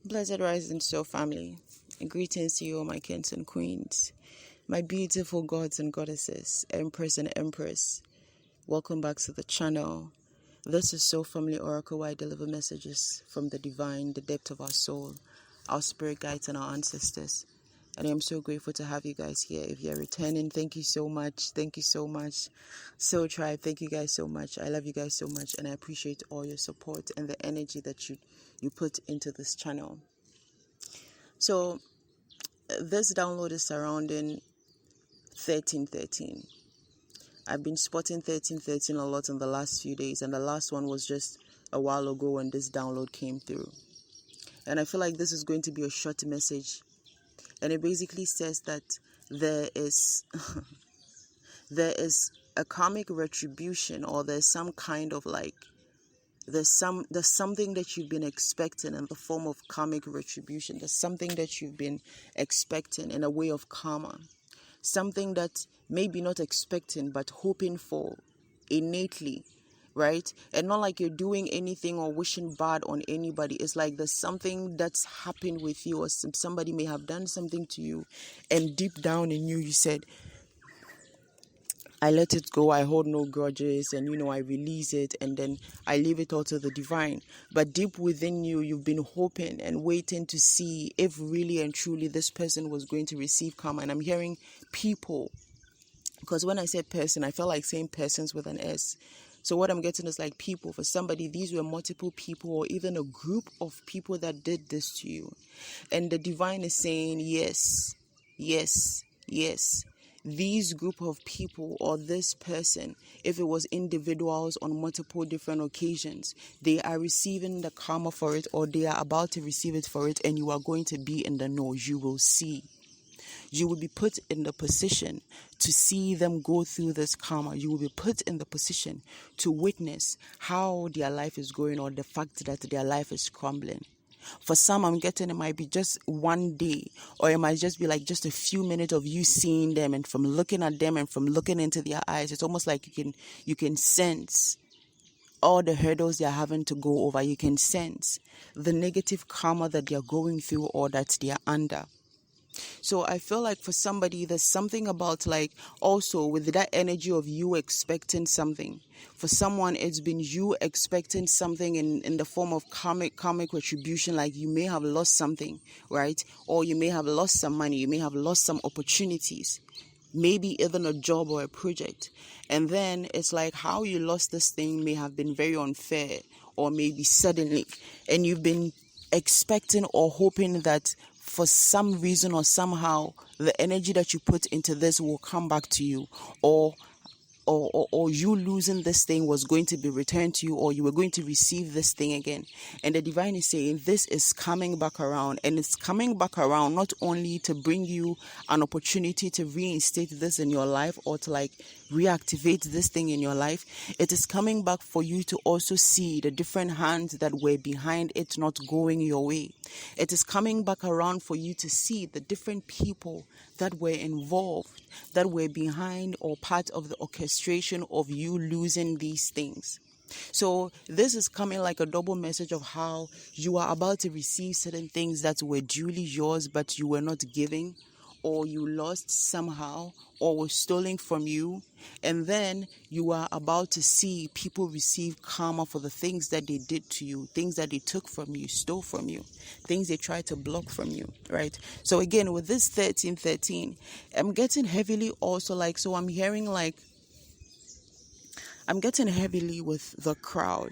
Blessed Rising Soul family, greetings to you, all my kings and queens, my beautiful gods and goddesses, empress and empress. Welcome back to the channel. This is Soul Family Oracle, where I deliver messages from the divine, the depth of our soul, our spirit guides, and our ancestors. And I'm so grateful to have you guys here. If you're returning, thank you so much. Thank you so much. Soul Tribe, thank you guys so much. I love you guys so much, and I appreciate all your support and the energy that you put into this channel. So this download is surrounding 1313. I've been spotting 1313 a lot in the last few days, and the last one was just a while ago when this download came through. And I feel like this is going to be a short message, and it basically says that there is there is a karmic retribution, or there's some kind of like there's something that you've been expecting in the form of karmic retribution. There's something that you've been expecting in a way of karma. Something that maybe not expecting but hoping for innately, right? And not like you're doing anything or wishing bad on anybody. It's like there's something that's happened with you, or somebody may have done something to you, and deep down in you, you said, I let it go, I hold no grudges, and I release it, and then I leave it all to the divine. But deep within you, you've been hoping and waiting to see if really and truly this person was going to receive karma. And I'm hearing people, because when I say person, I felt like saying persons with an S. So what I'm getting is like people. For somebody, these were multiple people, or even a group of people that did this to you. And the divine is saying, yes, yes, yes. These group of people, or this person, if it was individuals on multiple different occasions, they are receiving the karma for it, or they are about to receive it for it, and you are going to be in the know. You will see. You will be put in the position to see them go through this karma. You will be put in the position to witness how their life is going, or the fact that their life is crumbling. For some, I'm getting it might be just one day, or it might just be like just a few minutes of you seeing them, and from looking at them and from looking into their eyes, it's almost like you can sense all the hurdles they're having to go over. You can sense the negative karma that they're going through, or that they're under. So I feel like for somebody, there's something about like also with that energy of you expecting something. For someone, it's been you expecting something in the form of karmic retribution. Like you may have lost something, right? Or you may have lost some money. You may have lost some opportunities. Maybe even a job or a project. And then it's like how you lost this thing may have been very unfair, or maybe suddenly. And you've been expecting or hoping that for some reason or somehow the energy that you put into this will come back to you, or you losing this thing was going to be returned to you, or you were going to receive this thing again. And the divine is saying this is coming back around, and it's coming back around not only to bring you an opportunity to reinstate this in your life, or to like reactivate this thing in your life. It is coming back for you to also see the different hands that were behind it not going your way. It is coming back around for you to see the different people that were involved, that were behind or part of the orchestration of you losing these things. So this is coming like a double message of how you are about to receive certain things that were duly yours, but you were not giving, or you lost somehow, or was stolen from you. And then you are about to see people receive karma for the things that they did to you, things that they took from you, stole from you, things they tried to block from you, right? So again, with this 1313, I'm getting heavily also like, so I'm hearing like, I'm getting heavily with the crowd.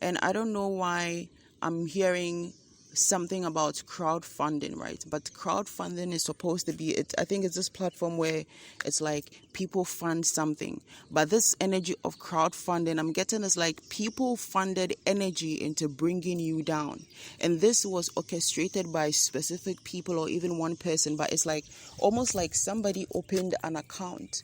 And I don't know why I'm hearing something about crowdfunding, right? But crowdfunding is supposed to be, I think it's this platform where it's like people fund something. But this energy of crowdfunding, I'm getting is like people funded energy into bringing you down. And this was orchestrated by specific people, or even one person. But it's like almost like somebody opened an account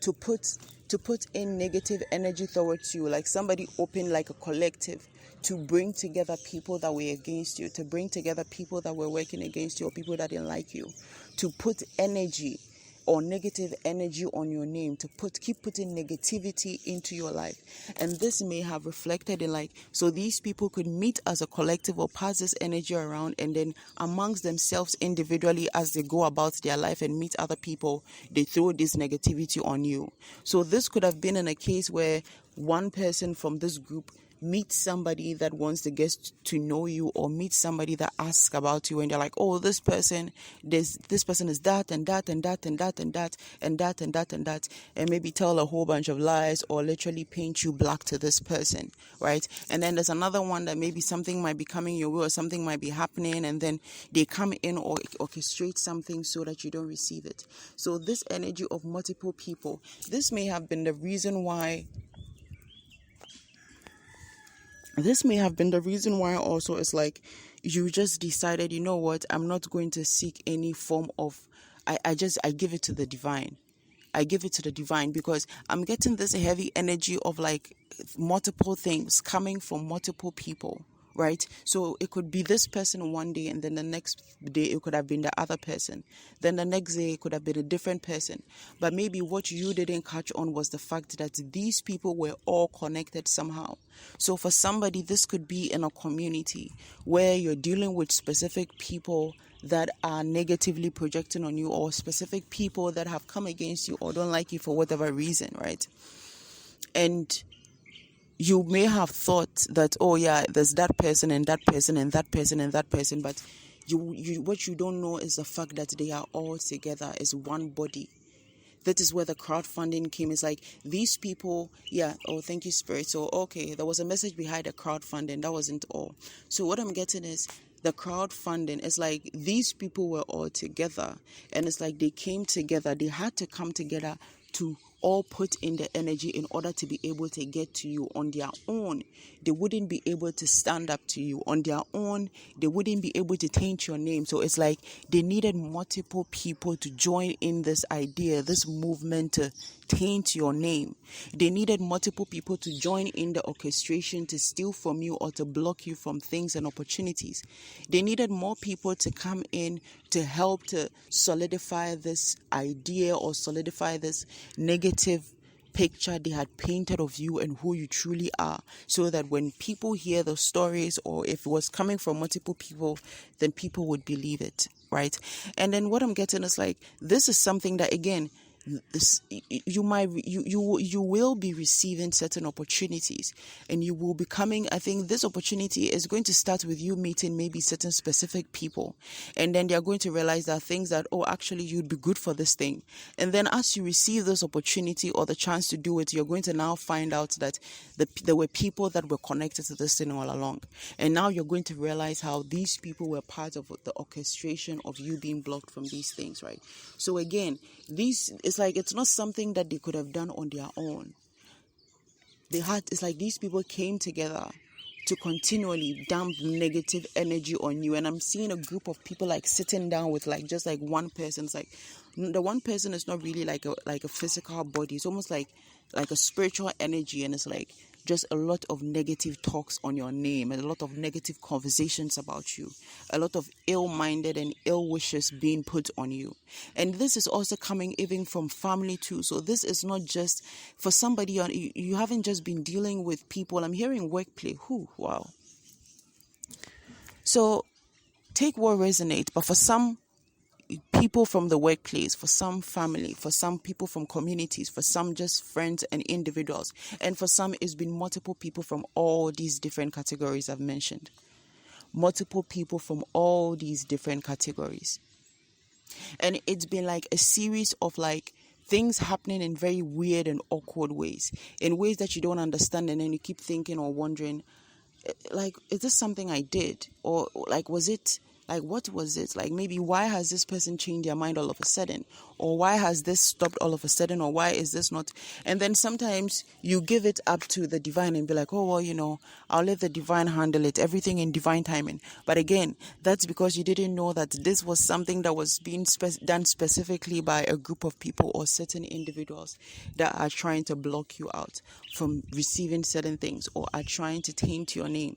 to put in negative energy towards you. Like somebody opened like a collective to bring together people that were against you, to bring together people that were working against you, or people that didn't like you, to put energy or negative energy on your name, to keep putting negativity into your life. And this may have reflected in so these people could meet as a collective or pass this energy around, and then amongst themselves individually, as they go about their life and meet other people, they throw this negativity on you. So this could have been in a case where one person from this group meet somebody that wants to get to know you, or meet somebody that asks about you, and they're like, oh, this person is that and that and that and that and that and that and that and that, and maybe tell a whole bunch of lies or literally paint you black to this person, right? And then there's another one that maybe something might be coming your way or something might be happening, and then they come in or orchestrate something so that you don't receive it. So this energy of multiple people, this may have been the reason why also it's like you just decided, you know what, I'm not going to seek any form of, I give it to the divine. I give it to the divine, because I'm getting this heavy energy of multiple things coming from multiple people, right? So it could be this person one day, and then the next day it could have been the other person. Then the next day it could have been a different person. But maybe what you didn't catch on was the fact that these people were all connected somehow. So for somebody, this could be in a community where you're dealing with specific people that are negatively projecting on you, or specific people that have come against you or don't like you for whatever reason, right? And you may have thought that, oh yeah, there's that person and that person and that person and that person, but you what you don't know is the fact that they are all together as one body. That is where the crowdfunding came. It's like these people, oh, thank you, Spirit. So, okay, there was a message behind the crowdfunding. That wasn't all. So what I'm getting is the crowdfunding. It's like these people were all together, and it's like they came together. They had to come together to all put in the energy in order to be able to get to you. On their own, they wouldn't be able to stand up to you. On their own, they wouldn't be able to taint your name. So it's like they needed multiple people to join in this idea, this movement to taint your name. They needed multiple people to join in the orchestration to steal from you or to block you from things and opportunities. They needed more people to come in to help to solidify this idea or solidify this negative picture they had painted of you and who you truly are, so that when people hear the stories, or if it was coming from multiple people, then people would believe it, right? And then what I'm getting is this is something that, again, this you will be receiving certain opportunities, and you will be coming. I think this opportunity is going to start with you meeting maybe certain specific people, and then they are going to realize that things that, oh, actually you'd be good for this thing. And then as you receive this opportunity or the chance to do it, you're going to now find out that there were people that were connected to this thing all along, and now you're going to realize how these people were part of the orchestration of you being blocked from these things, right? So again, it's not something that they could have done on their own. It's like these people came together to continually dump negative energy on you. And I'm seeing a group of people sitting down with just one person. It's like the one person is not really like a physical body. It's almost like a spiritual energy, and it's just a lot of negative talks on your name, and a lot of negative conversations about you, a lot of ill-minded and ill wishes being put on you. And this is also coming even from family too. So this is not just for somebody, you haven't just been dealing with people. I'm hearing workplace. Wow. So take what resonates, but for some people from the workplace, for some family, for some people from communities, for some just friends and individuals, and for some it's been multiple people from all these different categories I've mentioned. Multiple people from all these different categories. And it's been a series of things happening in very weird and awkward ways, in ways that you don't understand, and then you keep thinking or wondering, is this something I did? Or was it what was it? Maybe why has this person changed their mind all of a sudden? Or why has this stopped all of a sudden? Or why is this not? And then sometimes you give it up to the divine and be like, oh, well, I'll let the divine handle it, everything in divine timing. But again, that's because you didn't know that this was something that was being done specifically by a group of people or certain individuals that are trying to block you out from receiving certain things or are trying to taint your name.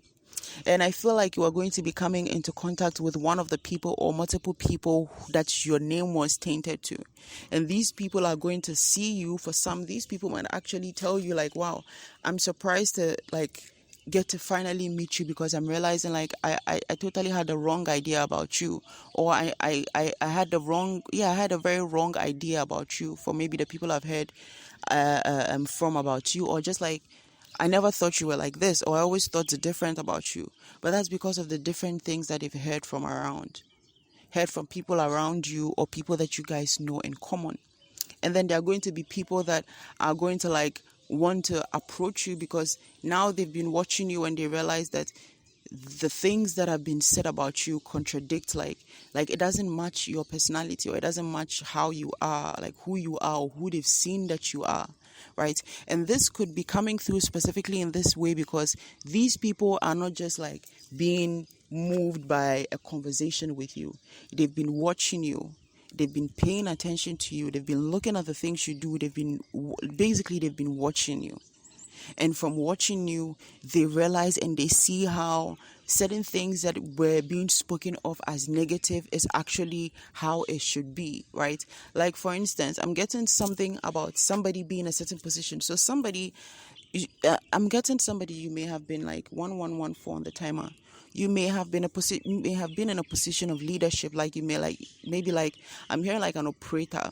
And I feel like you are going to be coming into contact with one of the people or multiple people that your name was tainted to. And these people are going to see you. For some, these people might actually tell you like, wow, I'm surprised to like get to finally meet you, because I'm realizing like I totally had the wrong idea about you, or I had the wrong, I had a very wrong idea about you for maybe the people I've heard from about you, or just like I never thought you were like this, or I always thought different about you. But that's because of the different things that they've heard from around, heard from people around you, or people that you guys know in common. And then there are going to be people that are going to like want to approach you, because now they've been watching you and they realize that the things that have been said about you contradict, like it doesn't match your personality, or it doesn't match how you are, like who you are, or who they've seen that you are, right? And this could be coming through specifically in this way, because these people are not just like being moved by a conversation with you. They've been watching you. They've been paying attention to you. They've been looking at the things you do. They've been watching you. And from watching you, they realize and they see how certain things that were being spoken of as negative is actually how it should be, right? Like, for instance, I'm getting something about somebody being in a certain position. So I'm getting somebody, you may have been like 1114 on the timer. You may have been in a position of leadership, like you may like, maybe like I'm hearing like an operator.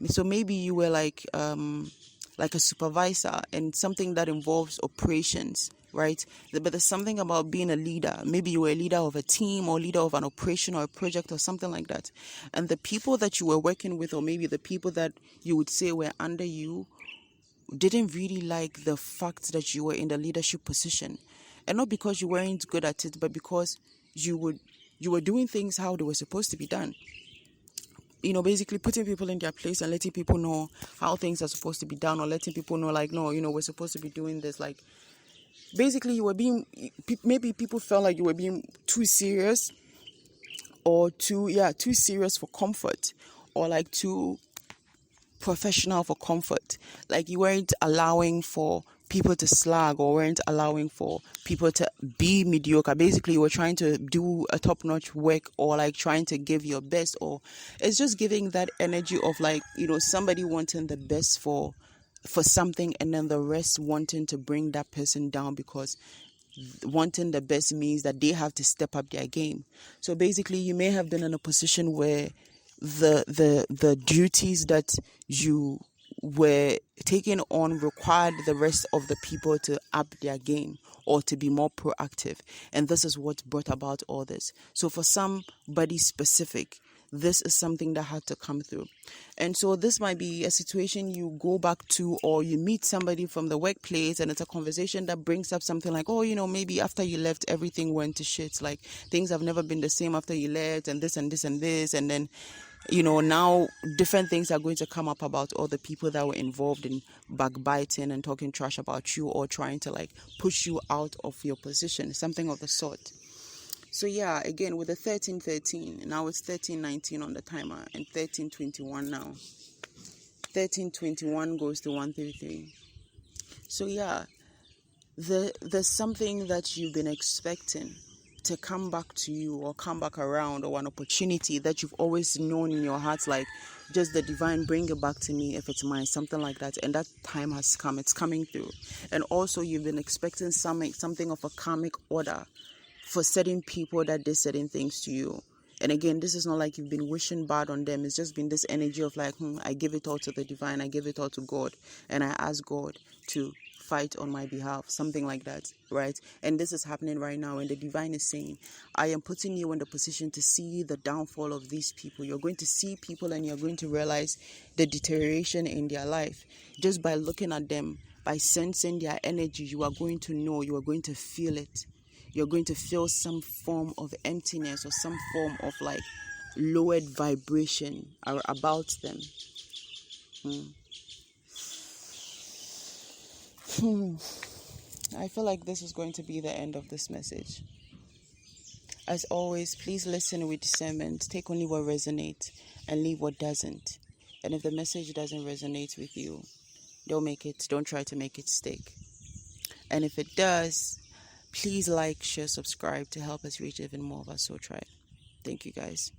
So maybe you were like a supervisor and something that involves operations, right? But there's something about being a leader. Maybe you were a leader of a team, or leader of an operation or a project or something like that. And the people that you were working with, or maybe the people that you would say were under you, didn't really like the fact that you were in the leadership position. And not because you weren't good at it, but because you were doing things how they were supposed to be done. You know, basically putting people in their place and letting people know how things are supposed to be done, or letting people know like, no, we're supposed to be doing this. Like, basically you were being, maybe people felt like you were being too serious, or too serious for comfort, or like too professional for comfort. Like you weren't allowing for people to slag, or weren't allowing for people to be mediocre. Basically, you were trying to do a top-notch work, or like trying to give your best, or it's just giving that energy of like, somebody wanting the best for something, and then the rest wanting to bring that person down, because wanting the best means that they have to step up their game. So basically, you may have been in a position where the duties that you were taking on required the rest of the people to up their game, or to be more proactive. And this is what brought about all this. So for somebody specific, this is something that had to come through. And so this might be a situation you go back to, or you meet somebody from the workplace, and it's a conversation that brings up something like, oh, maybe after you left, everything went to shit. Like, things have never been the same after you left, and this and this and this. And then, now different things are going to come up about all the people that were involved in backbiting and talking trash about you, or trying to like push you out of your position, something of the sort. So yeah, again, with the 1313, now it's 1319 on the timer, and 1321 now. 1321 goes to 133. So yeah, there's something that you've been expecting to come back to you, or come back around, or an opportunity that you've always known in your heart, like, just the divine, bring it back to me if it's mine, something like that. And that time has come, it's coming through. And also you've been expecting something of a karmic order for certain people that did certain things to you. And again, this is not like you've been wishing bad on them. It's just been this energy of like, I give it all to the divine, I give it all to God, and I ask God to fight on my behalf, something like that, right? And this is happening right now, and the divine is saying, I am putting you in the position to see the downfall of these people. You're going to see people, and you're going to realize the deterioration in their life. Just by looking at them, by sensing their energy, you are going to know, you are going to feel it. You're going to feel some form of emptiness, or some form of like lowered vibration about them. I feel like this is going to be the end of this message. As always, please listen with discernment. Take only what resonates and leave what doesn't. And if the message doesn't resonate with you, don't try to make it stick. And if it does, Please like, share, subscribe to help us reach even more of our soul tribe. Thank you, guys.